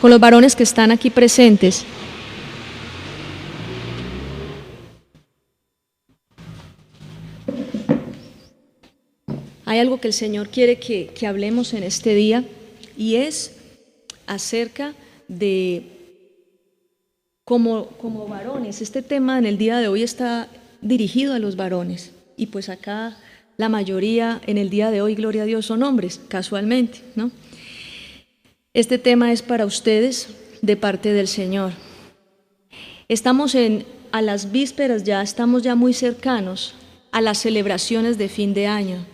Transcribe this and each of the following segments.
con los varones que están aquí presentes. Hay algo que el Señor quiere que hablemos en este día, y es acerca de como varones. Este tema en el día de hoy está dirigido a los varones, y pues acá la mayoría en el día de hoy, gloria a Dios, son hombres, casualmente, ¿no? Este tema es para ustedes de parte del Señor. Estamos a las vísperas, estamos ya muy cercanos a las celebraciones de fin de año.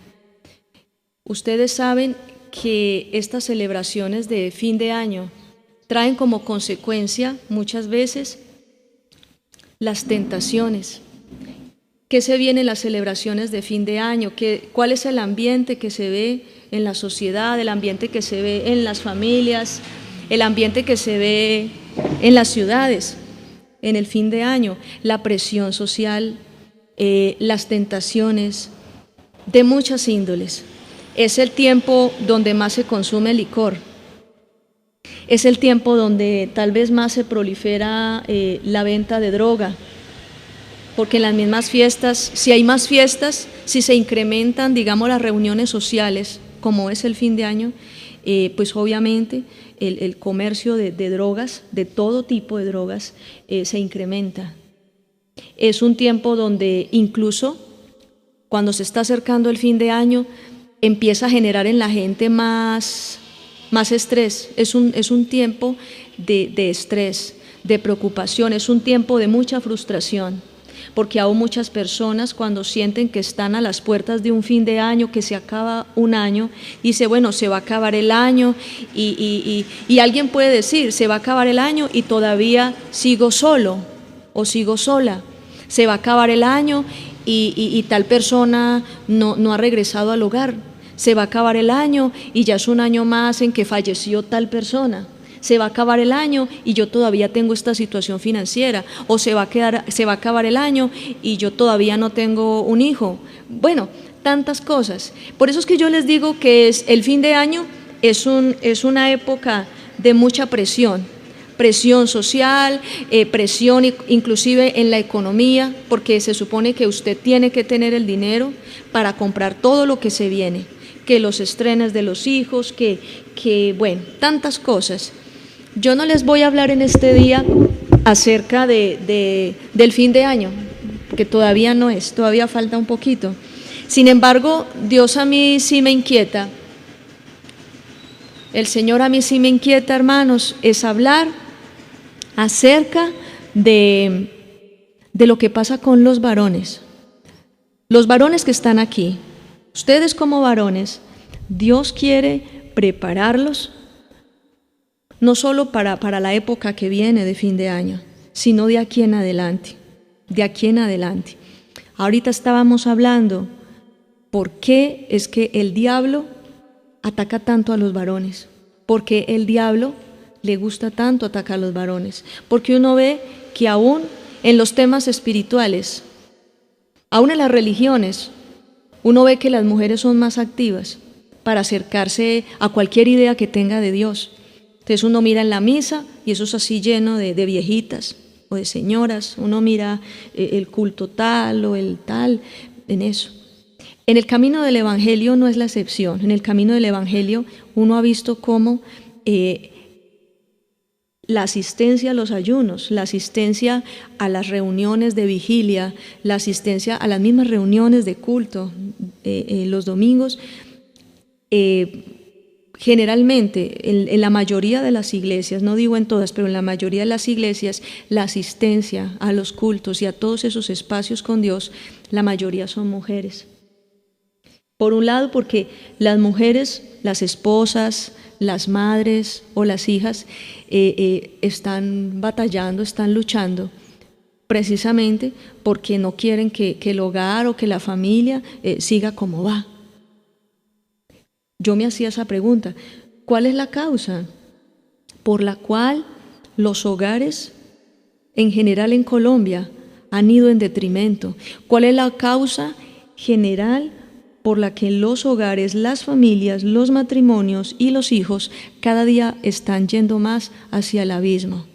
Ustedes saben que estas celebraciones de fin de año traen como consecuencia muchas veces las tentaciones. ¿Qué se viene en las celebraciones de fin de año? ¿Cuál es el ambiente que se ve en la sociedad, el ambiente que se ve en las familias, el ambiente que se ve en las ciudades en el fin de año? La presión social, las tentaciones de muchas índoles. Es el tiempo donde más se consume licor. Es el tiempo donde tal vez más se prolifera la venta de droga, porque en las mismas fiestas, si hay más fiestas, si se incrementan, digamos, las reuniones sociales, como es el fin de año, pues obviamente el comercio de drogas, de todo tipo de drogas, se incrementa. Es un tiempo donde incluso cuando se está acercando el fin de año, empieza a generar en la gente más estrés. Es un tiempo de estrés, de preocupación, es un tiempo de mucha frustración, porque aún muchas personas, cuando sienten que están a las puertas de un fin de año, que se acaba un año, dice, bueno, se va a acabar el año, y alguien puede decir, se va a acabar el año y todavía sigo solo o sigo sola. Se va a acabar el año y tal persona no ha regresado al hogar. Se va a acabar el año y ya es un año más en que falleció tal persona. Se va a acabar el año y yo todavía tengo esta situación financiera. O se va a acabar el año y yo todavía no tengo un hijo. Bueno, tantas cosas. Por eso es que yo les digo que el fin de año es una época de mucha presión social, presión inclusive en la economía, porque se supone que usted tiene que tener el dinero para comprar todo lo que se viene, que los estrenos de los hijos, bueno, tantas cosas. Yo no les voy a hablar en este día acerca del fin de año, porque todavía no es, todavía falta un poquito. Sin embargo, Dios a mí sí me inquieta, el Señor a mí sí me inquieta, hermanos, es hablar acerca de lo que pasa con los varones que están aquí. Ustedes como varones, Dios quiere prepararlos no solo para la época que viene de fin de año, sino de aquí en adelante, Ahorita estábamos hablando por qué es que el diablo ataca tanto a los varones, por qué el diablo le gusta tanto atacar a los varones, porque uno ve que aún en los temas espirituales, aún en las religiones, uno ve que las mujeres son más activas para acercarse a cualquier idea que tenga de Dios. Entonces uno mira en la misa y eso es así lleno de viejitas o de señoras, uno mira el culto tal o el tal, en eso. En el camino del Evangelio no es la excepción. En el camino del Evangelio uno ha visto cómo la asistencia a los ayunos, la asistencia a las reuniones de vigilia, la asistencia a las mismas reuniones de culto los domingos, generalmente en la mayoría de las iglesias, no digo en todas, pero en la mayoría de las iglesias, la asistencia a los cultos y a todos esos espacios con Dios, la mayoría son mujeres. Por un lado, porque las mujeres, las esposas, las madres o las hijas están batallando, están luchando, precisamente porque no quieren que el hogar o que la familia siga como va. Yo me hacía esa pregunta, ¿cuál es la causa por la cual los hogares en general en Colombia han ido en detrimento? ¿Cuál es la causa general por la que los hogares, las familias, los matrimonios y los hijos cada día están yendo más hacia el abismo.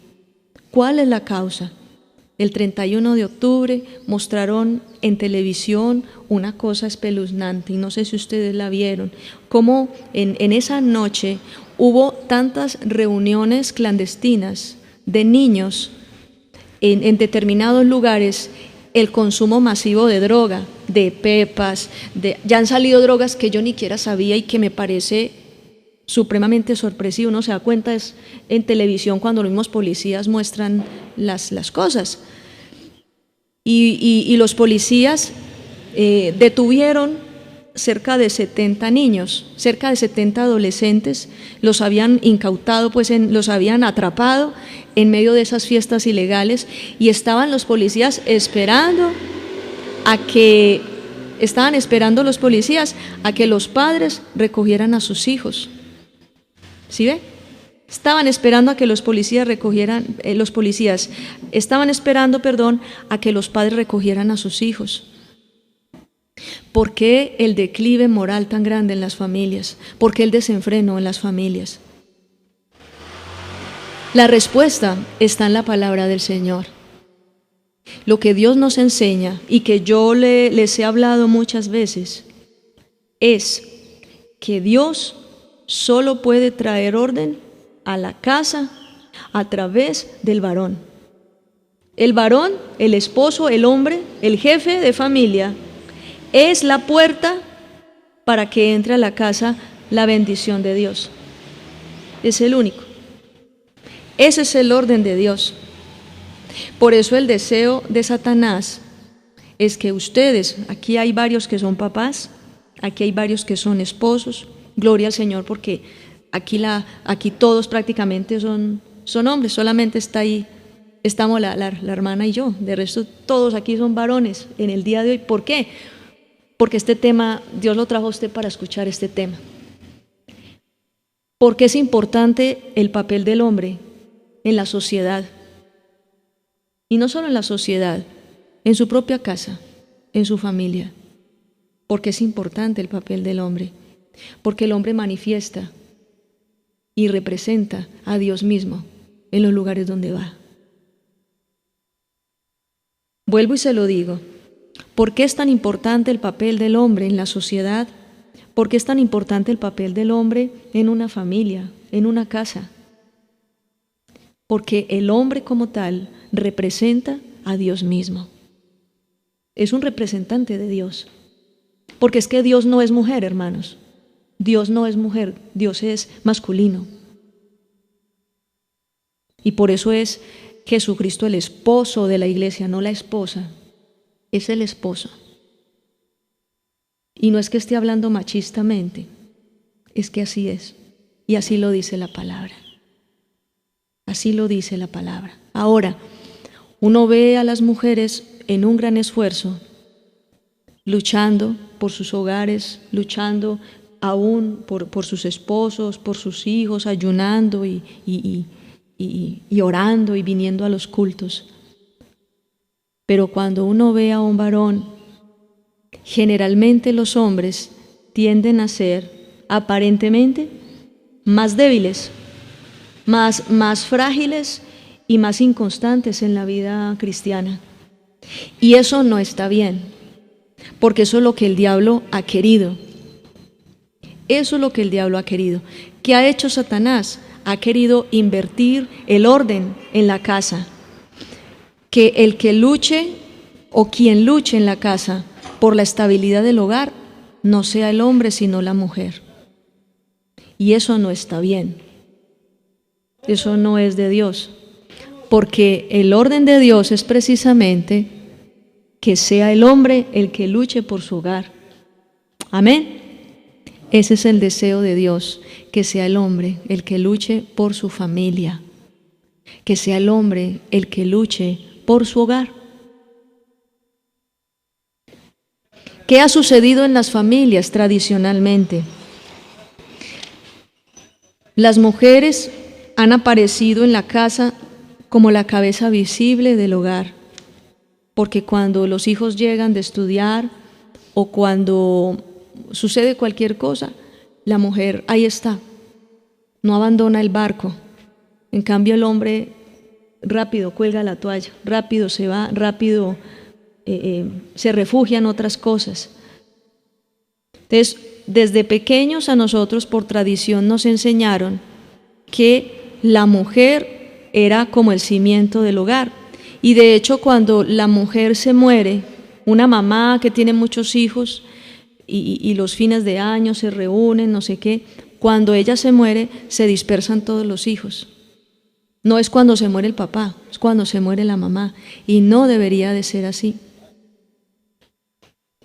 ¿Cuál es la causa? El 31 de octubre mostraron en televisión una cosa espeluznante, y no sé si ustedes la vieron, cómo en esa noche hubo tantas reuniones clandestinas de niños en determinados lugares, el consumo masivo de droga, de pepas, ya han salido drogas que yo ni siquiera sabía y que me parece supremamente sorpresivo. Uno se da cuenta es en televisión cuando los mismos policías muestran las cosas. Y los policías detuvieron cerca de 70 niños, cerca de 70 adolescentes, los habían incautado, pues los habían atrapado en medio de esas fiestas ilegales, y estaban los policías esperando los policías a que los padres recogieran a sus hijos. ¿Sí ve? Estaban esperando a que los policías estaban esperando, a que los padres recogieran a sus hijos. ¿Por qué el declive moral tan grande en las familias? ¿Por qué el desenfreno en las familias? La respuesta está en la palabra del Señor. Lo que Dios nos enseña y que yo les he hablado muchas veces es que Dios solo puede traer orden a la casa a través del varón. El varón, el esposo, el hombre, el jefe de familia, es la puerta para que entre a la casa la bendición de Dios. Es el único. Ese es el orden de Dios. Por eso el deseo de Satanás es que ustedes, aquí hay varios que son papás, aquí hay varios que son esposos, gloria al Señor, porque aquí todos prácticamente son hombres, solamente estamos la hermana y yo, de resto todos aquí son varones en el día de hoy. ¿Por qué? Porque este tema, Dios lo trajo a usted para escuchar este tema. Porque es importante el papel del hombre en la sociedad. Y no solo en la sociedad, en su propia casa, en su familia. Porque es importante el papel del hombre. Porque el hombre manifiesta y representa a Dios mismo en los lugares donde va. Vuelvo y se lo digo. ¿Por qué es tan importante el papel del hombre en la sociedad? ¿Por qué es tan importante el papel del hombre en una familia, en una casa? Porque el hombre como tal representa a Dios mismo. Es un representante de Dios. Porque es que Dios no es mujer, hermanos. Dios no es mujer, Dios es masculino. Y por eso es Jesucristo el esposo de la iglesia, no la esposa. Es el esposo. Y no es que esté hablando machistamente, es que así es. Y así lo dice la palabra. Así lo dice la palabra. Ahora, uno ve a las mujeres en un gran esfuerzo, luchando por sus hogares, luchando aún por sus esposos, por sus hijos, ayunando y orando y viniendo a los cultos. Pero cuando uno ve a un varón, generalmente los hombres tienden a ser aparentemente más débiles, más frágiles y más inconstantes en la vida cristiana. Y eso no está bien, porque eso es lo que el diablo ha querido. Eso es lo que el diablo ha querido. ¿Qué ha hecho Satanás? Ha querido invertir el orden en la casa. Que el que luche o quien luche en la casa por la estabilidad del hogar no sea el hombre sino la mujer. Y eso no está bien. Eso no es de Dios. Porque el orden de Dios es precisamente que sea el hombre el que luche por su hogar. Amén. Ese es el deseo de Dios, que sea el hombre el que luche por su familia, que sea el hombre el que luche por su hogar. ¿Qué ha sucedido en las familias tradicionalmente? Las mujeres han aparecido en la casa como la cabeza visible del hogar, porque cuando los hijos llegan de estudiar o cuando sucede cualquier cosa, la mujer ahí está, no abandona el barco. En cambio el hombre rápido cuelga la toalla, rápido se va, rápido se refugia en otras cosas. Entonces, desde pequeños a nosotros por tradición nos enseñaron que la mujer era como el cimiento del hogar. Y de hecho, cuando la mujer se muere, una mamá que tiene muchos hijos y los fines de año se reúnen, no sé qué, cuando ella se muere, se dispersan todos los hijos. No es cuando se muere el papá, es cuando se muere la mamá. Y no debería de ser así.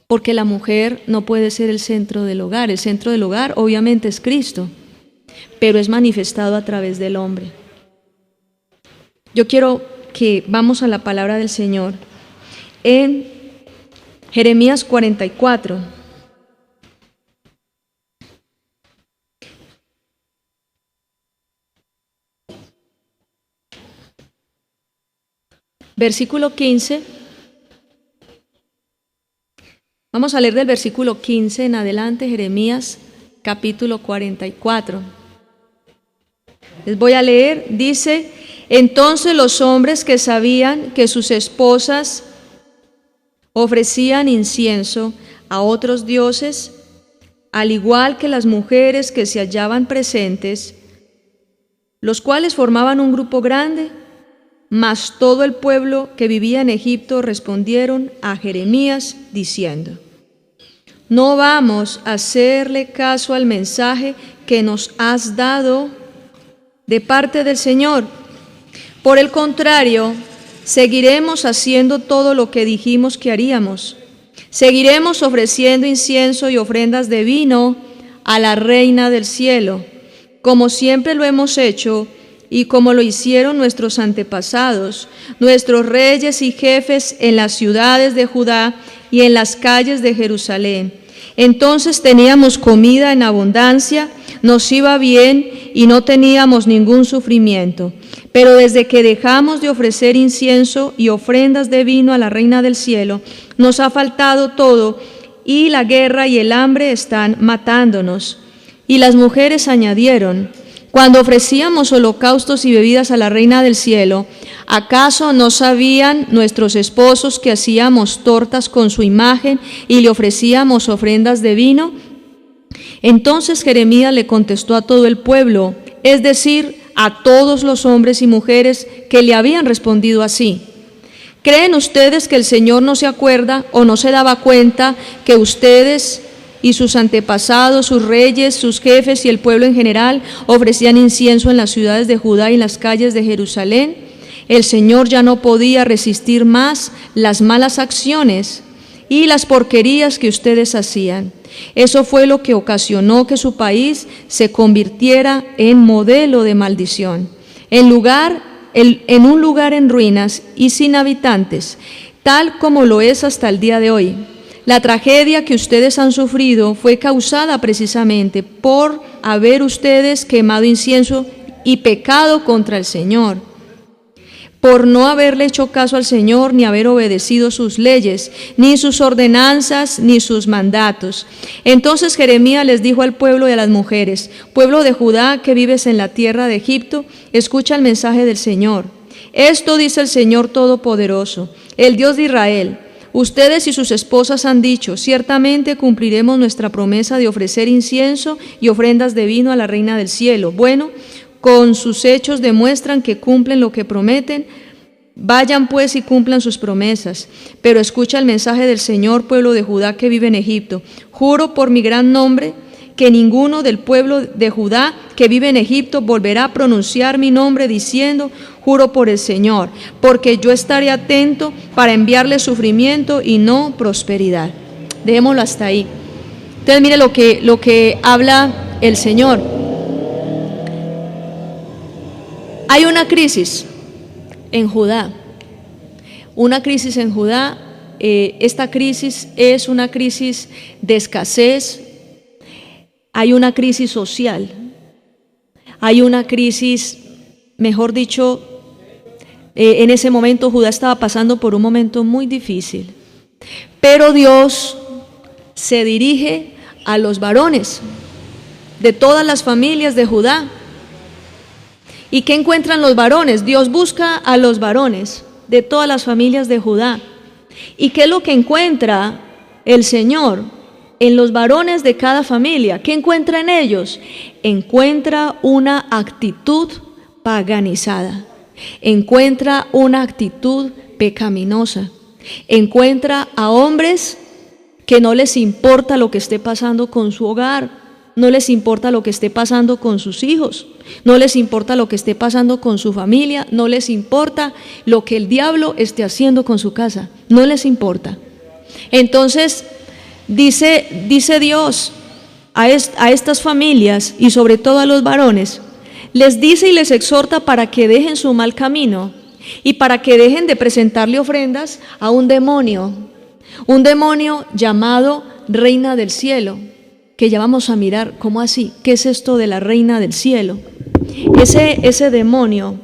Porque la mujer no puede ser el centro del hogar. El centro del hogar obviamente es Cristo, pero es manifestado a través del hombre. Yo quiero que vamos a la palabra del Señor en Jeremías 44. Versículo 15. Vamos a leer del versículo 15 en adelante, Jeremías capítulo 44. Les voy a leer, dice: entonces los hombres que sabían que sus esposas ofrecían incienso a otros dioses, al igual que las mujeres que se hallaban presentes, los cuales formaban un grupo grande, mas todo el pueblo que vivía en Egipto respondieron a Jeremías diciendo: no vamos a hacerle caso al mensaje que nos has dado de parte del Señor. Por el contrario, seguiremos haciendo todo lo que dijimos que haríamos. Seguiremos ofreciendo incienso y ofrendas de vino a la Reina del Cielo, como siempre lo hemos hecho y como lo hicieron nuestros antepasados, nuestros reyes y jefes en las ciudades de Judá y en las calles de Jerusalén. Entonces teníamos comida en abundancia, nos iba bien y no teníamos ningún sufrimiento. Pero desde que dejamos de ofrecer incienso y ofrendas de vino a la Reina del Cielo, nos ha faltado todo y la guerra y el hambre están matándonos. Y las mujeres añadieron: cuando ofrecíamos holocaustos y bebidas a la Reina del Cielo, ¿acaso no sabían nuestros esposos que hacíamos tortas con su imagen y le ofrecíamos ofrendas de vino? Entonces Jeremías le contestó a todo el pueblo, es decir, a todos los hombres y mujeres que le habían respondido así: ¿creen ustedes que el Señor no se acuerda o no se daba cuenta que ustedes y sus antepasados, sus reyes, sus jefes y el pueblo en general ofrecían incienso en las ciudades de Judá y en las calles de Jerusalén? El Señor ya no podía resistir más las malas acciones y las porquerías que ustedes hacían. Eso fue lo que ocasionó que su país se convirtiera en modelo de maldición, en un lugar en ruinas y sin habitantes, tal como lo es hasta el día de hoy. La tragedia que ustedes han sufrido fue causada precisamente por haber ustedes quemado incienso y pecado contra el Señor, por no haberle hecho caso al Señor, ni haber obedecido sus leyes, ni sus ordenanzas, ni sus mandatos. Entonces Jeremías les dijo al pueblo y a las mujeres: pueblo de Judá que vives en la tierra de Egipto, escucha el mensaje del Señor. Esto dice el Señor Todopoderoso, el Dios de Israel: ustedes y sus esposas han dicho, ciertamente cumpliremos nuestra promesa de ofrecer incienso y ofrendas de vino a la Reina del Cielo. Bueno, con sus hechos demuestran que cumplen lo que prometen. Vayan pues y cumplan sus promesas. Pero escucha el mensaje del Señor, pueblo de Judá que vive en Egipto. Juro por mi gran nombre que ninguno del pueblo de Judá que vive en Egipto volverá a pronunciar mi nombre diciendo: juro por el Señor, porque yo estaré atento para enviarle sufrimiento y no prosperidad. Dejémoslo hasta ahí. Entonces mire lo que habla el Señor. Hay una crisis en Judá, esta crisis es una crisis de escasez, hay una crisis social, hay una crisis, mejor dicho, en ese momento Judá estaba pasando por un momento muy difícil, pero Dios se dirige a los varones de todas las familias de Judá. ¿Y qué encuentran los varones? Dios busca a los varones de todas las familias de Judá. ¿Y qué es lo que encuentra el Señor en los varones de cada familia? ¿Qué encuentra en ellos? Encuentra una actitud paganizada, encuentra una actitud pecaminosa, encuentra a hombres que no les importa lo que esté pasando con su hogar, no les importa lo que esté pasando con sus hijos, no les importa lo que esté pasando con su familia, no les importa lo que el diablo esté haciendo con su casa, no les importa. Entonces, dice Dios a estas familias y sobre todo a los varones, les dice y les exhorta para que dejen su mal camino y para que dejen de presentarle ofrendas a un demonio llamado Reina del Cielo, que ya vamos a mirar. ¿Cómo así? ¿Qué es esto de la Reina del Cielo? Ese demonio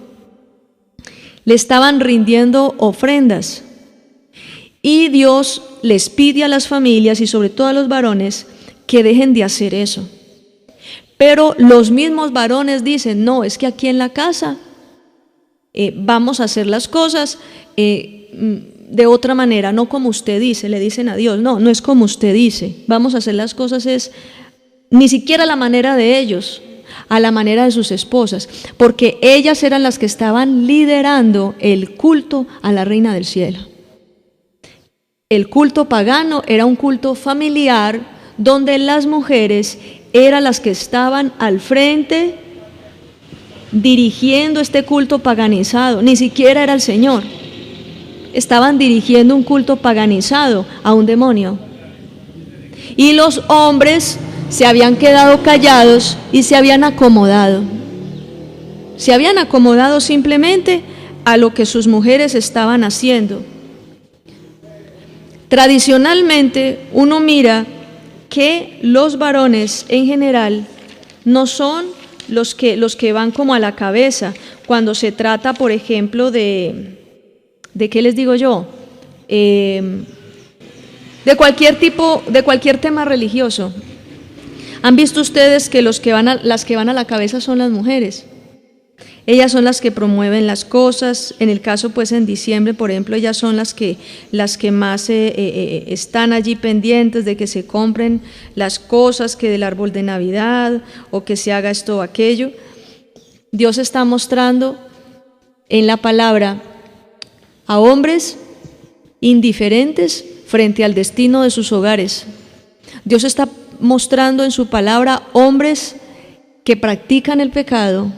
le estaban rindiendo ofrendas y Dios les pide a las familias y sobre todo a los varones que dejen de hacer eso. Pero los mismos varones dicen, no, es que aquí en la casa vamos a hacer las cosas de otra manera, no como usted dice, le dicen a Dios, no es como usted dice, vamos a hacer las cosas ni siquiera a la manera de ellos, a la manera de sus esposas, porque ellas eran las que estaban liderando el culto a la Reina del Cielo. El culto pagano era un culto familiar donde las mujeres eran las que estaban al frente dirigiendo este culto paganizado, ni siquiera era el Señor. Estaban dirigiendo un culto paganizado a un demonio. Y los hombres se habían quedado callados y se habían acomodado. Se habían acomodado simplemente a lo que sus mujeres estaban haciendo. Tradicionalmente uno mira que los varones en general no son los que van como a la cabeza cuando se trata, por ejemplo, ¿de qué les digo yo? De cualquier tipo, de cualquier tema religioso. ¿Han visto ustedes que las que van a la cabeza son las mujeres? Ellas son las que promueven las cosas. En el caso, pues, en diciembre, por ejemplo, ellas son las que más están allí pendientes de que se compren las cosas, que del árbol de Navidad, o que se haga esto o aquello. Dios está mostrando en la palabra a hombres indiferentes frente al destino de sus hogares. Dios está mostrando en su palabra hombres que practican el pecado,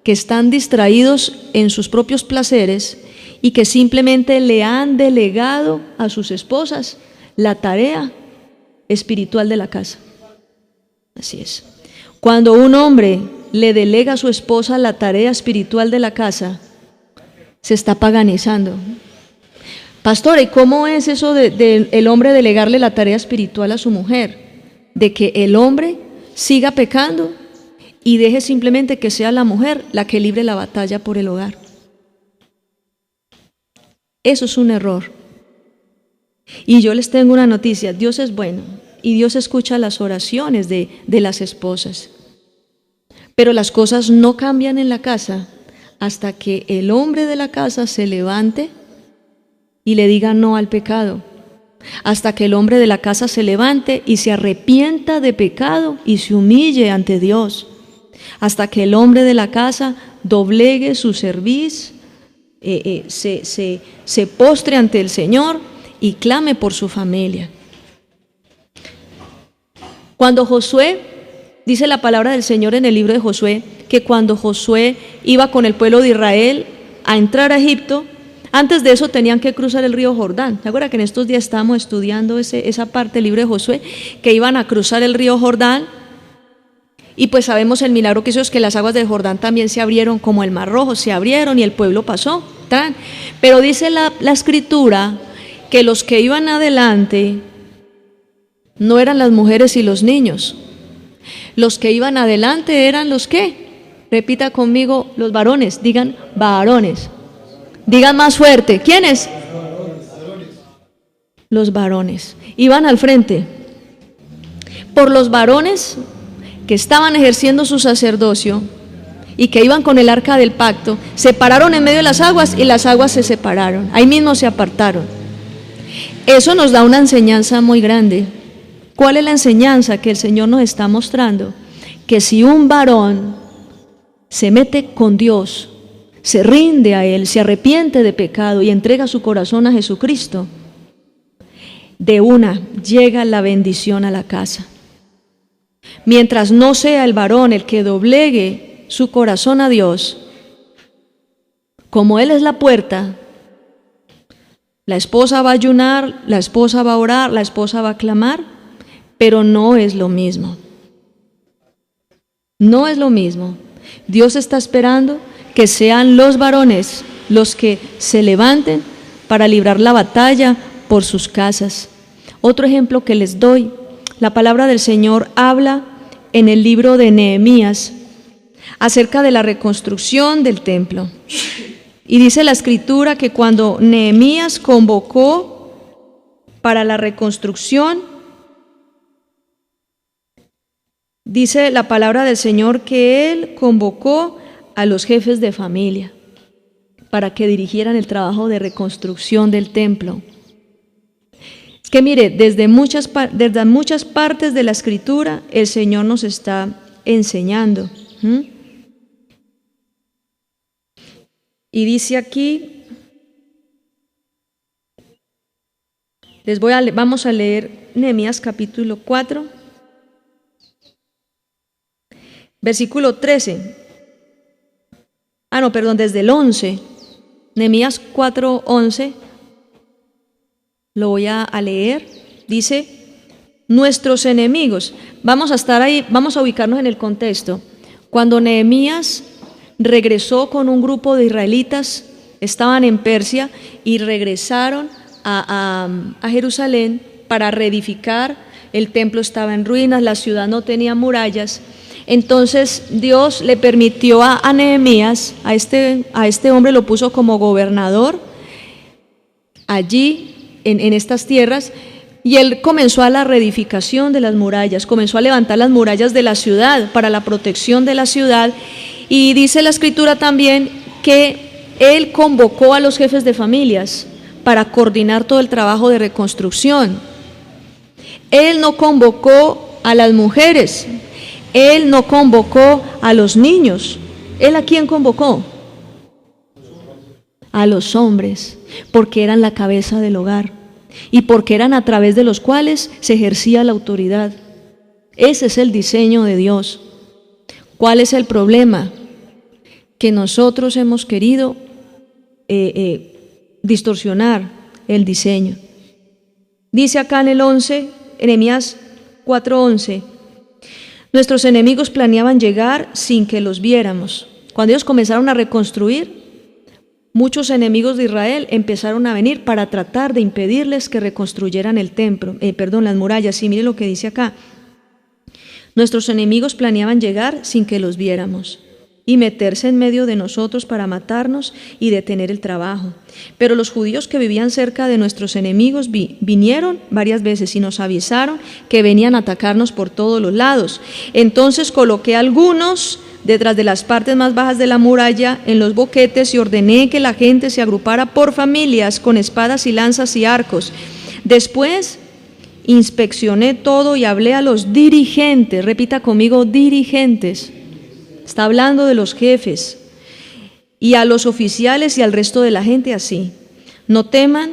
que están distraídos en sus propios placeres y que simplemente le han delegado a sus esposas la tarea espiritual de la casa. Así es. Cuando un hombre le delega a su esposa la tarea espiritual de la casa, se está paganizando. Pastora, ¿y cómo es eso de el hombre delegarle la tarea espiritual a su mujer? De que el hombre siga pecando y deje simplemente que sea la mujer la que libre la batalla por el hogar. Eso es un error. Y yo les tengo una noticia: Dios es bueno y Dios escucha las oraciones de las esposas. Pero las cosas no cambian en la casa hasta que el hombre de la casa se levante y le diga no al pecado. Hasta que el hombre de la casa se levante y se arrepienta de pecado y se humille ante Dios. Hasta que el hombre de la casa doblegue su cerviz, se postre ante el Señor y clame por su familia. Cuando Josué, dice la palabra del Señor en el libro de Josué, que cuando Josué iba con el pueblo de Israel a entrar a Egipto, antes de eso tenían que cruzar el río Jordán. ¿Se acuerdan que en estos días estábamos estudiando esa parte del libro de Josué? Que iban a cruzar el río Jordán. Y pues sabemos el milagro que hizo, es que las aguas del Jordán también se abrieron como el Mar Rojo, se abrieron y el pueblo pasó. Pero dice la escritura que los que iban adelante no eran las mujeres y los niños. Los que iban adelante eran los ¿qué? Repita conmigo, los varones. Digan varones. Digan más fuerte. ¿Quiénes? Los varones. Iban al frente. por los varones que estaban ejerciendo su sacerdocio y que iban con el arca del pacto, se pararon en medio de las aguas y las aguas se separaron, ahí mismo se apartaron. Eso nos da una enseñanza muy grande. ¿Cuál es la enseñanza que el Señor nos está mostrando? Que si un varón se mete con Dios, se rinde a Él, se arrepiente de pecado y entrega su corazón a Jesucristo, de una llega la bendición a la casa. Mientras no sea el varón el que doblegue su corazón a Dios, como Él es la puerta, la esposa va a ayunar, la esposa va a orar, la esposa va a clamar, pero no es lo mismo. No es lo mismo. Dios está esperando que sean los varones los que se levanten para librar la batalla por sus casas. Otro ejemplo que les doy, la palabra del Señor habla en el libro de Nehemías acerca de la reconstrucción del templo. Y dice la Escritura que cuando Nehemías convocó para la reconstrucción, dice la palabra del Señor que él convocó a los jefes de familia para que dirigieran el trabajo de reconstrucción del templo. Es que mire, desde muchas partes de la Escritura el Señor nos está enseñando. Y dice aquí, vamos a leer Nehemías capítulo 4, versículo 13. Desde el 11. Nehemías 4:11. Lo voy a leer. Dice, nuestros enemigos. Vamos a estar ahí, vamos a ubicarnos en el contexto. Cuando Nehemías regresó con un grupo de israelitas, estaban en Persia y regresaron a Jerusalén para reedificar. El templo estaba en ruinas, la ciudad no tenía murallas. Entonces Dios le permitió a Nehemías, a este hombre lo puso como gobernador allí en estas tierras, y él comenzó a la reedificación de las murallas, comenzó a levantar las murallas de la ciudad para la protección de la ciudad. Y dice la Escritura también que él convocó a los jefes de familias para coordinar todo el trabajo de reconstrucción. Él no convocó a las mujeres, él no convocó a los niños. ¿Él a quién convocó? A los hombres, porque eran la cabeza del hogar y porque eran a través de los cuales se ejercía la autoridad. Ese es el diseño de Dios. ¿Cuál es el problema? Que nosotros hemos querido distorsionar el diseño. Dice acá en el 11, Nehemías 4:11, nuestros enemigos planeaban llegar sin que los viéramos. Cuando ellos comenzaron a reconstruir, muchos enemigos de Israel empezaron a venir para tratar de impedirles que reconstruyeran el templo, las murallas. Y mire lo que dice acá. Nuestros enemigos planeaban llegar sin que los viéramos y meterse en medio de nosotros para matarnos y detener el trabajo. Pero los judíos que vivían cerca de nuestros enemigos vinieron varias veces y nos avisaron que venían a atacarnos por todos los lados. Entonces coloqué a algunos detrás de las partes más bajas de la muralla, en los boquetes, y ordené que la gente se agrupara por familias con espadas y lanzas y arcos. Después inspeccioné todo y hablé a los dirigentes, repita conmigo, dirigentes. Está hablando de los jefes, y a los oficiales y al resto de la gente así. No teman,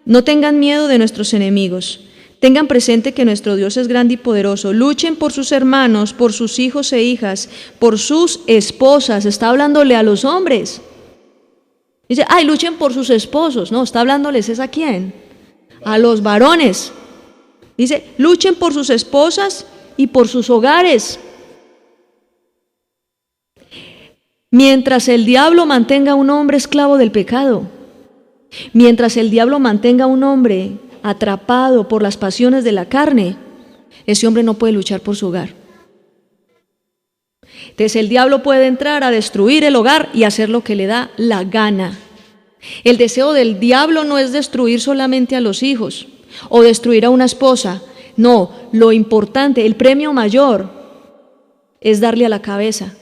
no tengan miedo de nuestros enemigos. Tengan presente que nuestro Dios es grande y poderoso. Luchen por sus hermanos, por sus hijos e hijas, por sus esposas. Está hablándole a los hombres. Dice, luchen por sus esposos. No, está hablándoles, ¿es a quién? A los varones. Dice, luchen por sus esposas y por sus hogares. Mientras el diablo mantenga a un hombre esclavo del pecado, mientras el diablo mantenga a un hombre atrapado por las pasiones de la carne, ese hombre no puede luchar por su hogar. Entonces el diablo puede entrar a destruir el hogar y hacer lo que le da la gana. El deseo del diablo no es destruir solamente a los hijos o destruir a una esposa. No, lo importante, el premio mayor es darle a la cabeza.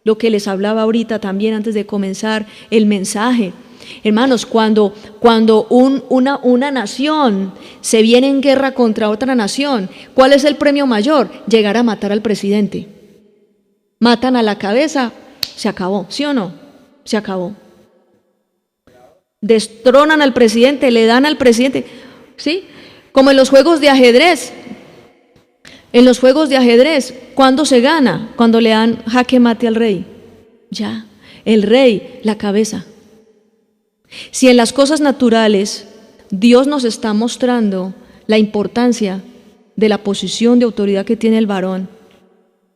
Lo que les hablaba ahorita también antes de comenzar el mensaje. Hermanos, cuando una nación se viene en guerra contra otra nación, ¿cuál es el premio mayor? Llegar a matar al presidente. Matan a la cabeza, se acabó, ¿sí o no? Se acabó. Destronan al presidente, le dan al presidente, ¿sí? Como en los juegos de ajedrez. En los juegos de ajedrez, ¿cuándo se gana? Cuando le dan jaque mate al rey. Ya, el rey, la cabeza. Si en las cosas naturales Dios nos está mostrando la importancia de la posición de autoridad que tiene el varón,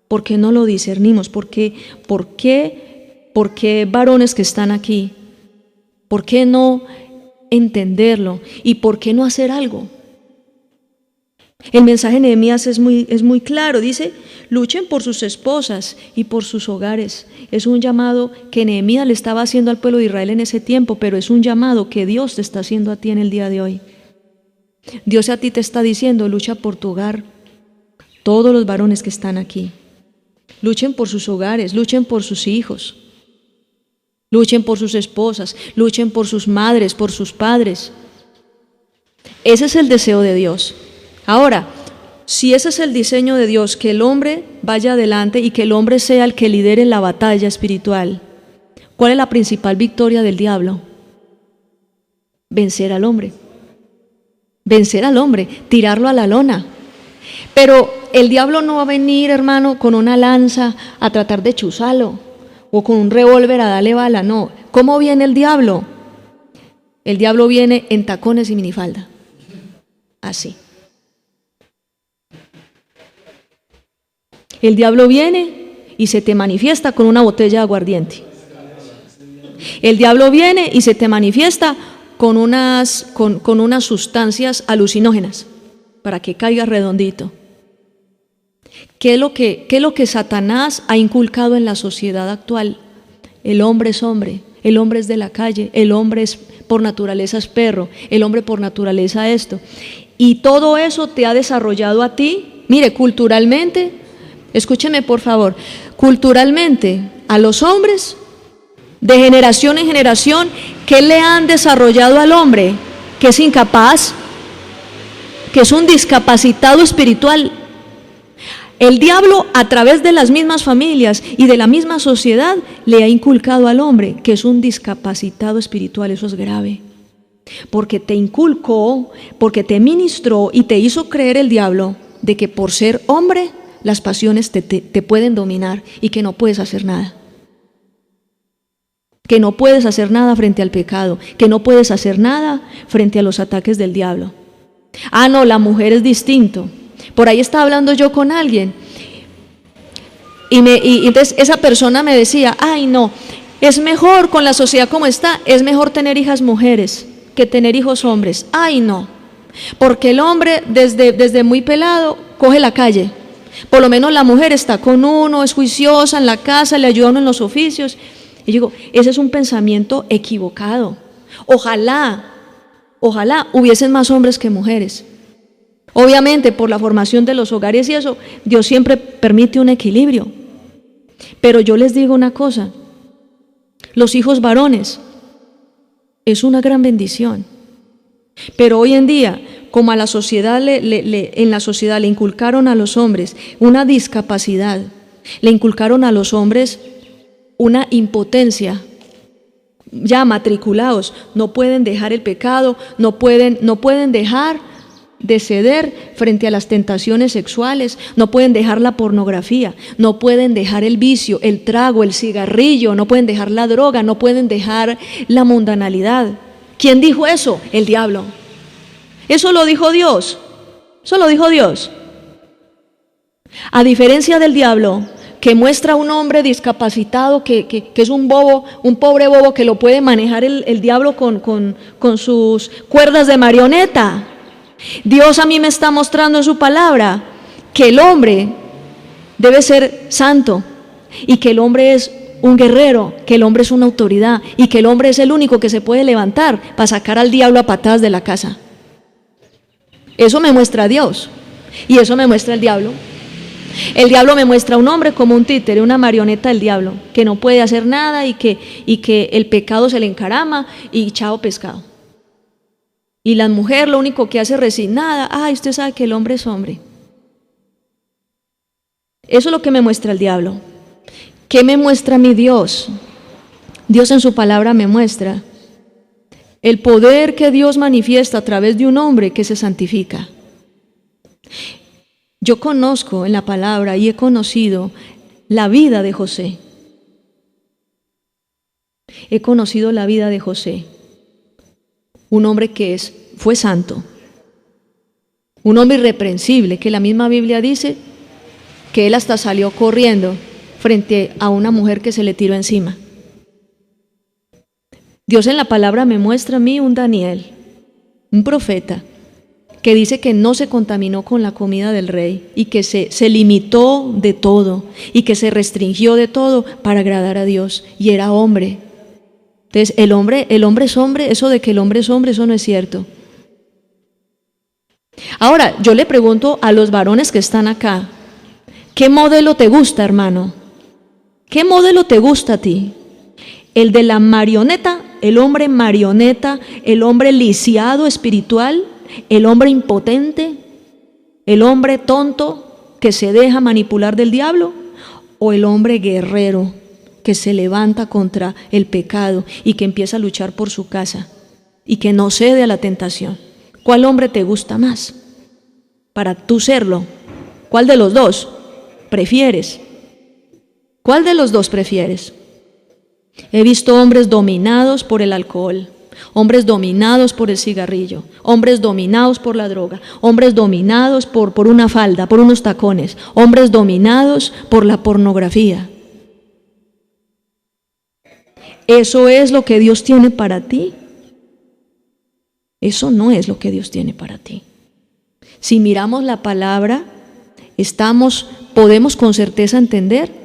¿por qué no lo discernimos? ¿Por qué varones que están aquí? ¿Por qué no entenderlo? ¿Y por qué no hacer algo? El mensaje de Nehemías es muy claro, dice, luchen por sus esposas y por sus hogares. Es un llamado que Nehemías le estaba haciendo al pueblo de Israel en ese tiempo, pero es un llamado que Dios te está haciendo a ti en el día de hoy. Dios a ti te está diciendo, lucha por tu hogar. Todos los varones que están aquí, luchen por sus hogares, luchen por sus hijos, luchen por sus esposas, luchen por sus madres, por sus padres. Ese es el deseo de Dios. Ahora, si ese es el diseño de Dios, que el hombre vaya adelante y que el hombre sea el que lidere la batalla espiritual, ¿cuál es la principal victoria del diablo? Vencer al hombre. Vencer al hombre, tirarlo a la lona. Pero el diablo no va a venir, hermano, con una lanza a tratar de chuzarlo o con un revólver a darle bala, no. ¿Cómo viene el diablo? El diablo viene en tacones y minifalda. Así. El diablo viene y se te manifiesta con una botella de aguardiente. El diablo viene y se te manifiesta con unas sustancias alucinógenas para que caigas redondito. ¿Qué es lo que Satanás ha inculcado en la sociedad actual? El hombre es hombre, el hombre es de la calle, el hombre es por naturaleza es perro, el hombre por naturaleza esto. Y todo eso te ha desarrollado a ti, mire, culturalmente. Escúcheme por favor, culturalmente a los hombres, de generación en generación, ¿qué le han desarrollado al hombre? Que es incapaz, que es un discapacitado espiritual. El diablo, a través de las mismas familias y de la misma sociedad, le ha inculcado al hombre que es un discapacitado espiritual. Eso es grave, porque te inculcó, porque te ministró y te hizo creer el diablo de que por ser hombre las pasiones te pueden dominar y que no puedes hacer nada. Que no puedes hacer nada frente al pecado, que no puedes hacer nada frente a los ataques del diablo. Ah, no, la mujer es distinto. Por ahí estaba hablando yo con alguien y entonces esa persona me decía, ay no, es mejor con la sociedad como está, es mejor tener hijas mujeres que tener hijos hombres. Ay no, porque el hombre desde muy pelado coge la calle. Por lo menos la mujer está con uno, es juiciosa en la casa, le ayuda a uno en los oficios. Y yo digo, ese es un pensamiento equivocado. Ojalá hubiesen más hombres que mujeres. Obviamente por la formación de los hogares y eso, Dios siempre permite un equilibrio. Pero yo les digo una cosa, los hijos varones es una gran bendición. Pero hoy en día, como a la sociedad en la sociedad le inculcaron a los hombres una discapacidad, le inculcaron a los hombres una impotencia, ya matriculados, no pueden dejar el pecado, no pueden dejar de ceder frente a las tentaciones sexuales, no pueden dejar la pornografía, no pueden dejar el vicio, el trago, el cigarrillo, no pueden dejar la droga, no pueden dejar la mundanalidad. ¿Quién dijo eso? El diablo. Eso lo dijo Dios. Eso lo dijo Dios. A diferencia del diablo, que muestra a un hombre discapacitado, que es un bobo, un pobre bobo que lo puede manejar el diablo con sus cuerdas de marioneta. Dios a mí me está mostrando en su palabra que el hombre debe ser santo y que el hombre es un guerrero, que el hombre es una autoridad y que el hombre es el único que se puede levantar para sacar al diablo a patadas de la casa. Eso me muestra Dios. Y eso me muestra el diablo. El diablo me muestra a un hombre como un títere, una marioneta del diablo, que no puede hacer nada y que el pecado se le encarama y chao pescado. Y la mujer lo único que hace es resignada. Ay, usted sabe que el hombre es hombre. Eso es lo que me muestra el diablo. ¿Qué me muestra mi Dios? Dios en su palabra me muestra el poder que Dios manifiesta a través de un hombre que se santifica. Yo conozco en la palabra y he conocido la vida de José. He conocido la vida de José, un hombre que fue santo, un hombre irreprensible, que la misma Biblia dice que él hasta salió corriendo frente a una mujer que se le tiró encima. Dios en la palabra me muestra a mí un Daniel, un profeta, que dice que no se contaminó con la comida del rey y que se limitó de todo y que se restringió de todo para agradar a Dios, y era hombre. Entonces, el hombre es hombre, eso de que el hombre es hombre, eso no es cierto. Ahora, yo le pregunto a los varones que están acá, ¿qué modelo te gusta, hermano? ¿Qué modelo te gusta a ti? ¿El de la marioneta, el hombre marioneta, el hombre lisiado espiritual, el hombre impotente, el hombre tonto que se deja manipular del diablo, o el hombre guerrero que se levanta contra el pecado y que empieza a luchar por su casa y que no cede a la tentación? ¿Cuál hombre te gusta más para tú serlo? ¿Cuál de los dos prefieres? ¿Cuál de los dos prefieres? He visto hombres dominados por el alcohol, hombres dominados por el cigarrillo, hombres dominados por la droga, hombres dominados por una falda, por unos tacones, hombres dominados por la pornografía. ¿Eso es lo que Dios tiene para ti? Eso no es lo que Dios tiene para ti. Si miramos la palabra, podemos con certeza entender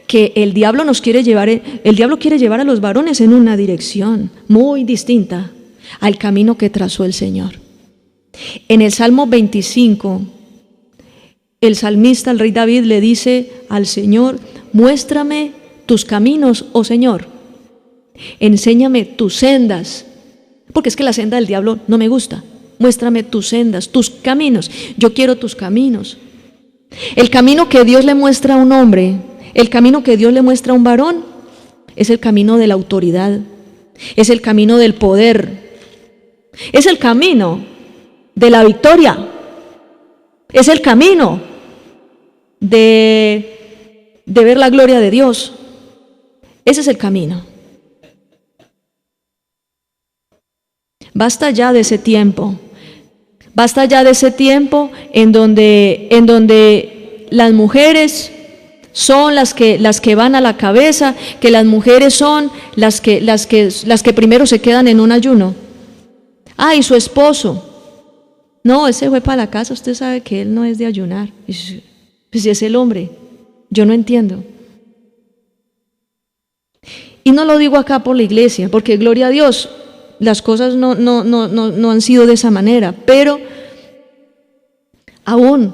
que el diablo quiere llevar a los varones en una dirección muy distinta al camino que trazó el Señor. En el Salmo 25, el salmista, el rey David, le dice al Señor: muéstrame tus caminos, oh Señor, enséñame tus sendas, porque es que la senda del diablo no me gusta. Muéstrame tus sendas, tus caminos, yo quiero tus caminos. El camino que Dios le muestra a un hombre, el camino que Dios le muestra a un varón, es el camino de la autoridad, es el camino del poder, es el camino de la victoria, es el camino de ver la gloria de Dios. Ese es el camino. Basta ya de ese tiempo. Basta ya de ese tiempo en donde las mujeres son las que van a la cabeza, que las mujeres son las que primero se quedan en un ayuno. Y su esposo. No, ese fue para la casa, usted sabe que él no es de ayunar. Pues si es el hombre, yo no entiendo. Y no lo digo acá por la iglesia, porque gloria a Dios, las cosas no han sido de esa manera, pero aún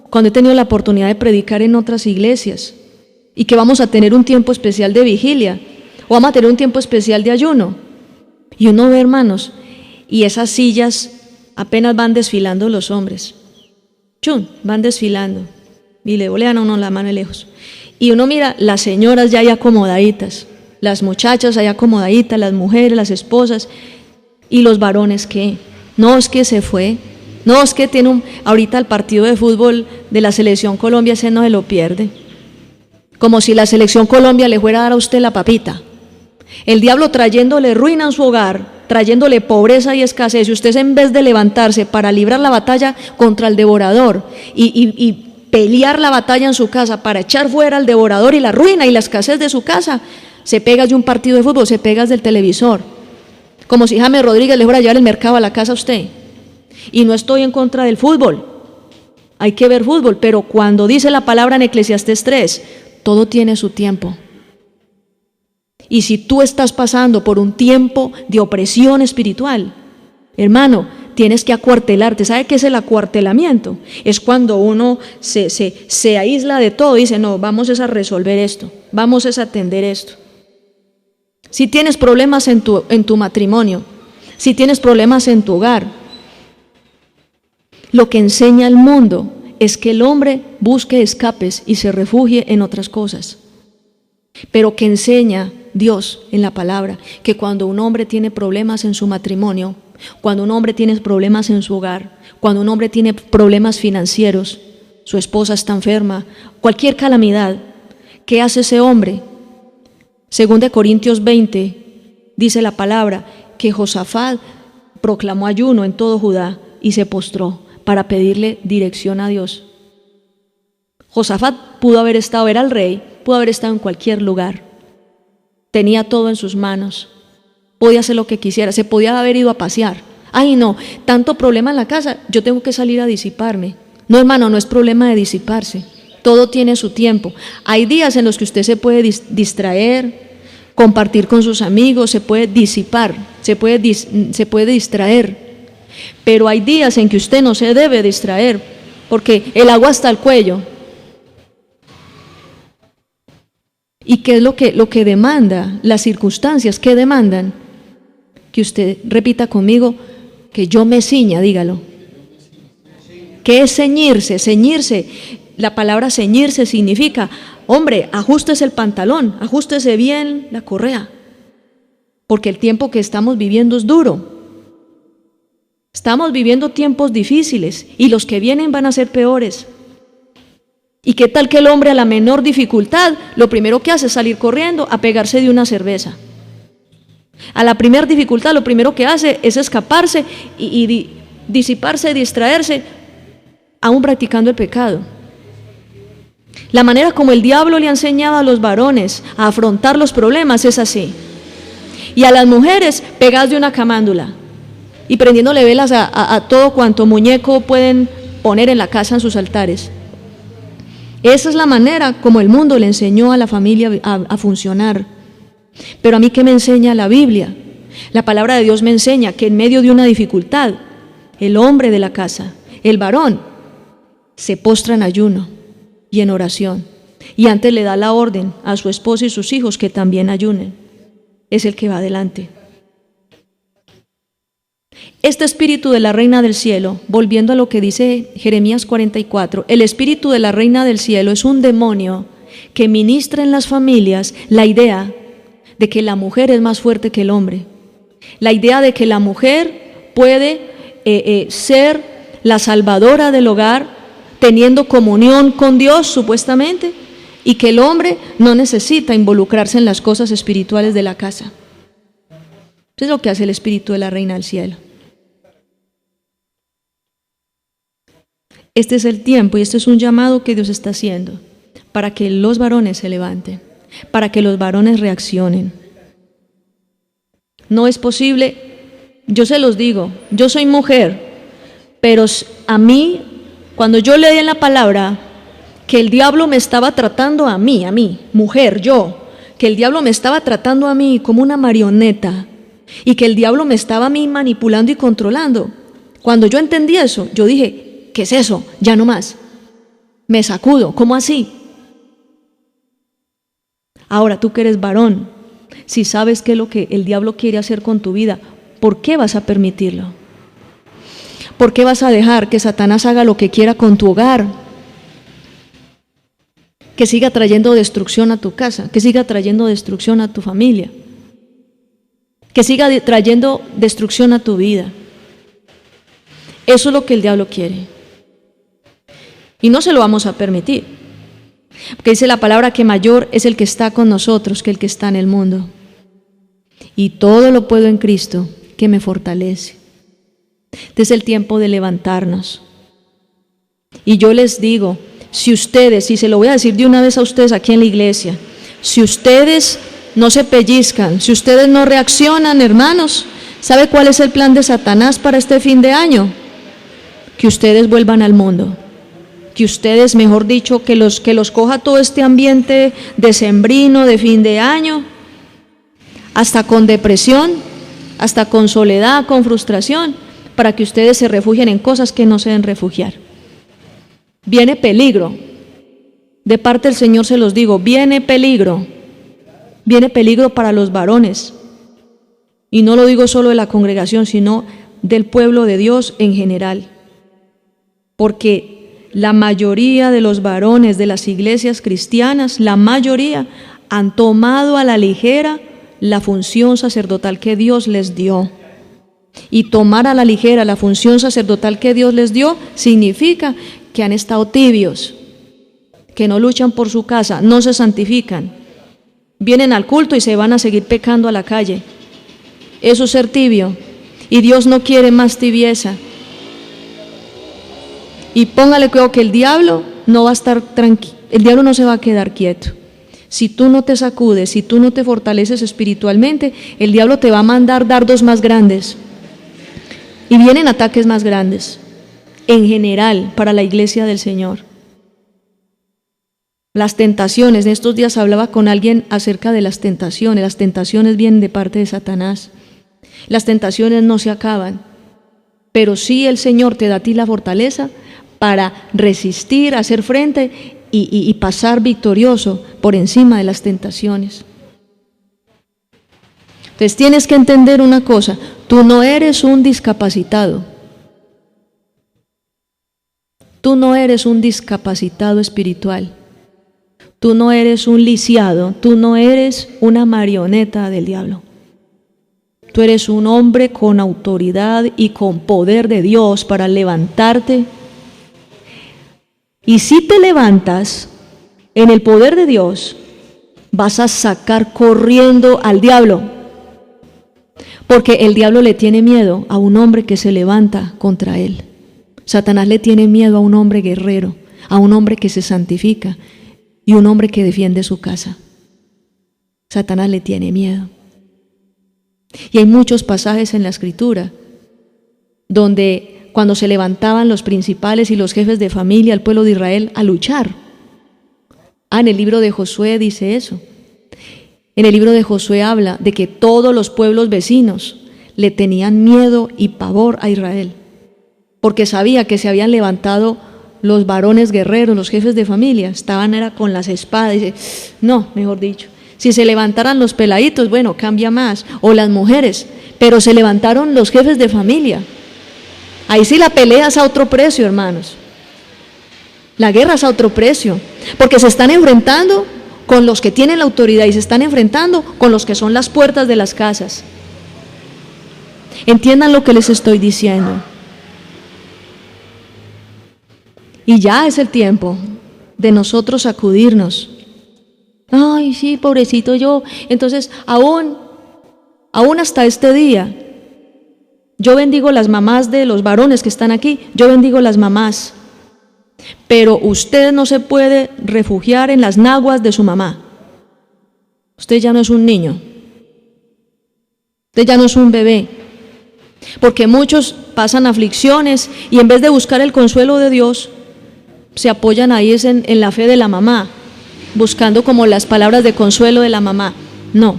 cuando he tenido la oportunidad de predicar en otras iglesias y que vamos a tener un tiempo especial de vigilia o vamos a tener un tiempo especial de ayuno, y uno ve, hermanos, y esas sillas apenas van desfilando los hombres, van desfilando y le volean a uno la mano de lejos, y uno mira las señoras ya ahí acomodaditas, las muchachas ahí acomodaditas, las mujeres, las esposas, y los varones que no, es que se fue, no, es que tiene ahorita el partido de fútbol de la selección Colombia, ese no se lo pierde, como si la selección Colombia le fuera a dar a usted la papita. El diablo trayéndole ruina en su hogar, trayéndole pobreza y escasez, y usted, en vez de levantarse para librar la batalla contra el devorador y pelear la batalla en su casa para echar fuera al devorador y la ruina y la escasez de su casa, se pega de un partido de fútbol, se pega del televisor, como si James Rodríguez le fuera a llevar el mercado a la casa a usted. Y no estoy en contra del fútbol, hay que ver fútbol, pero cuando dice la palabra en Eclesiastés 3, todo tiene su tiempo. Y si tú estás pasando por un tiempo de opresión espiritual, hermano, tienes que acuartelarte. ¿Sabe qué es el acuartelamiento? Es cuando uno se aísla de todo y dice, no, vamos a resolver esto, vamos a atender esto. Si tienes problemas en tu matrimonio, si tienes problemas en tu hogar, lo que enseña el mundo es que el hombre busque escapes y se refugie en otras cosas. Pero que enseña Dios en la palabra que cuando un hombre tiene problemas en su matrimonio, cuando un hombre tiene problemas en su hogar, cuando un hombre tiene problemas financieros, su esposa está enferma, cualquier calamidad, ¿qué hace ese hombre? Según de Corintios 20, dice la palabra que Josafat proclamó ayuno en todo Judá y se postró para pedirle dirección a Dios. Josafat pudo haber estado, era el rey, pudo haber estado en cualquier lugar. Tenía todo en sus manos. Podía hacer lo que quisiera, se podía haber ido a pasear. Ay, no, tanto problema en la casa, yo tengo que salir a disiparme. No, hermano, no es problema de disiparse. Todo tiene su tiempo. Hay días en los que usted se puede distraer, compartir con sus amigos, se puede disipar, se puede distraer. Pero hay días en que usted no se debe distraer, porque el agua está al cuello. ¿Y qué es lo que demanda? Las circunstancias, ¿qué demandan? Que usted repita conmigo, que yo me ciña, dígalo. ¿Qué es ceñirse? Ceñirse, la palabra ceñirse significa, hombre, ajústese el pantalón, ajústese bien la correa, porque el tiempo que estamos viviendo es duro. Estamos viviendo tiempos difíciles y los que vienen van a ser peores. ¿Y qué tal que el hombre a la menor dificultad, lo primero que hace es salir corriendo a pegarse de una cerveza? A la primera dificultad, lo primero que hace es escaparse y disiparse, distraerse, aún practicando el pecado. La manera como el diablo le ha enseñado a los varones a afrontar los problemas es así. Y a las mujeres pegadas de una camándula y prendiéndole velas a todo cuanto muñeco pueden poner en la casa en sus altares. Esa es la manera como el mundo le enseñó a la familia a funcionar. Pero a mí, ¿qué me enseña la Biblia? La palabra de Dios me enseña que en medio de una dificultad, el hombre de la casa, el varón, se postra en ayuno y en oración. Y antes le da la orden a su esposa y sus hijos que también ayunen. Es el que va adelante. Este espíritu de la reina del cielo, volviendo a lo que dice Jeremías 44, el espíritu de la reina del cielo es un demonio que ministra en las familias la idea de que la mujer es más fuerte que el hombre, la idea de que la mujer puede ser la salvadora del hogar, teniendo comunión con Dios supuestamente, y que el hombre no necesita involucrarse en las cosas espirituales de la casa. Eso es lo que hace el espíritu de la reina del cielo. Este es el tiempo y este es un llamado que Dios está haciendo para que los varones se levanten, para que los varones reaccionen. No es posible, yo se los digo, yo soy mujer, pero a mí, cuando yo leí en la palabra que el diablo me estaba tratando a mí, mujer, yo, que el diablo me estaba tratando a mí como una marioneta y que el diablo me estaba a mí manipulando y controlando, cuando yo entendí eso, yo dije, ¿qué es eso? Ya no más. Me sacudo, ¿cómo así? Ahora tú que eres varón, si sabes qué es lo que el diablo quiere hacer con tu vida, ¿por qué vas a permitirlo? ¿Por qué vas a dejar que Satanás haga lo que quiera con tu hogar? Que siga trayendo destrucción a tu casa, que siga trayendo destrucción a tu familia, que siga trayendo destrucción a tu vida. Eso es lo que el diablo quiere. Y no se lo vamos a permitir. Porque dice la palabra que mayor es el que está con nosotros que el que está en el mundo. Y todo lo puedo en Cristo que me fortalece. Este es el tiempo de levantarnos. Y yo les digo, si ustedes, y se lo voy a decir de una vez a ustedes aquí en la iglesia, si ustedes no se pellizcan, si ustedes no reaccionan, hermanos, ¿sabe cuál es el plan de Satanás para este fin de año? Que ustedes vuelvan al mundo. Que ustedes, mejor dicho, que los coja todo este ambiente decembrino, de fin de año, hasta con depresión, hasta con soledad, con frustración, para que ustedes se refugien en cosas que no se deben refugiar. Viene peligro. De parte del Señor se los digo, viene peligro. Viene peligro para los varones. Y no lo digo solo de la congregación, sino del pueblo de Dios en general. Porque la mayoría de los varones de las iglesias cristianas, la mayoría, han tomado a la ligera la función sacerdotal que Dios les dio. Y tomar a la ligera la función sacerdotal que Dios les dio significa que han estado tibios, que no luchan por su casa, no se santifican, vienen al culto y se van a seguir pecando a la calle. Eso es ser tibio, y Dios no quiere más tibieza. Y póngale cuidado que el diablo no va a estar tranquilo, el diablo no se va a quedar quieto. Si tú no te sacudes, si tú no te fortaleces espiritualmente, el diablo te va a mandar dardos más grandes. Y vienen ataques más grandes, en general, para la iglesia del Señor. Las tentaciones, en estos días hablaba con alguien acerca de las tentaciones vienen de parte de Satanás. Las tentaciones no se acaban, pero sí el Señor te da a ti la fortaleza para resistir, hacer frente y pasar victorioso por encima de las tentaciones. Entonces tienes que entender una cosa, tú no eres un discapacitado. Tú no eres un discapacitado espiritual. Tú no eres un lisiado, tú no eres una marioneta del diablo. Tú eres un hombre con autoridad y con poder de Dios para levantarte. Y si te levantas en el poder de Dios, vas a sacar corriendo al diablo. Porque el diablo le tiene miedo a un hombre que se levanta contra él. Satanás le tiene miedo a un hombre guerrero, a un hombre que se santifica y un hombre que defiende su casa. Satanás le tiene miedo. Y hay muchos pasajes en la Escritura donde cuando se levantaban los principales y los jefes de familia, el pueblo de Israel, a luchar. En el libro de Josué dice eso. En el libro de Josué habla de que todos los pueblos vecinos le tenían miedo y pavor a Israel, porque sabía que se habían levantado los varones guerreros, los jefes de familia, estaban era con las espadas. Dice, no, mejor dicho, si se levantaran los peladitos, bueno, cambia más, o las mujeres, pero se levantaron los jefes de familia. Ahí sí la pelea es a otro precio, hermanos. La guerra es a otro precio, porque se están enfrentando con los que tienen la autoridad y se están enfrentando con los que son las puertas de las casas. Entiendan lo que les estoy diciendo. Y ya es el tiempo de nosotros sacudirnos. Ay, sí, pobrecito yo. Entonces, aún hasta este día, yo bendigo las mamás de los varones que están aquí, yo bendigo las mamás. Pero usted no se puede refugiar en las naguas de su mamá. Usted ya no es un niño. Usted ya no es un bebé. Porque muchos pasan aflicciones y en vez de buscar el consuelo de Dios, se apoyan ahí en la fe de la mamá, buscando como las palabras de consuelo de la mamá. No.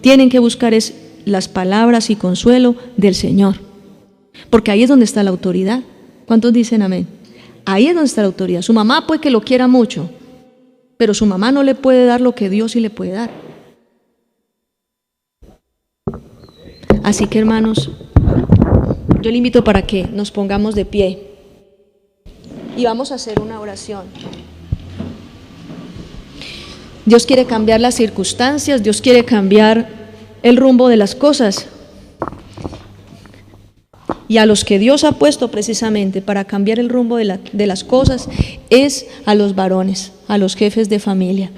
Tienen que buscar las palabras y consuelo del Señor. Porque ahí es donde está la autoridad. ¿Cuántos dicen amén? Ahí es donde está la autoridad. Su mamá puede que lo quiera mucho, pero su mamá no le puede dar lo que Dios sí le puede dar. Así que, hermanos, yo le invito para que nos pongamos de pie y vamos a hacer una oración. Dios quiere cambiar las circunstancias, Dios quiere cambiar el rumbo de las cosas. Y a los que Dios ha puesto precisamente para cambiar el rumbo de las cosas es a los varones, a los jefes de familia.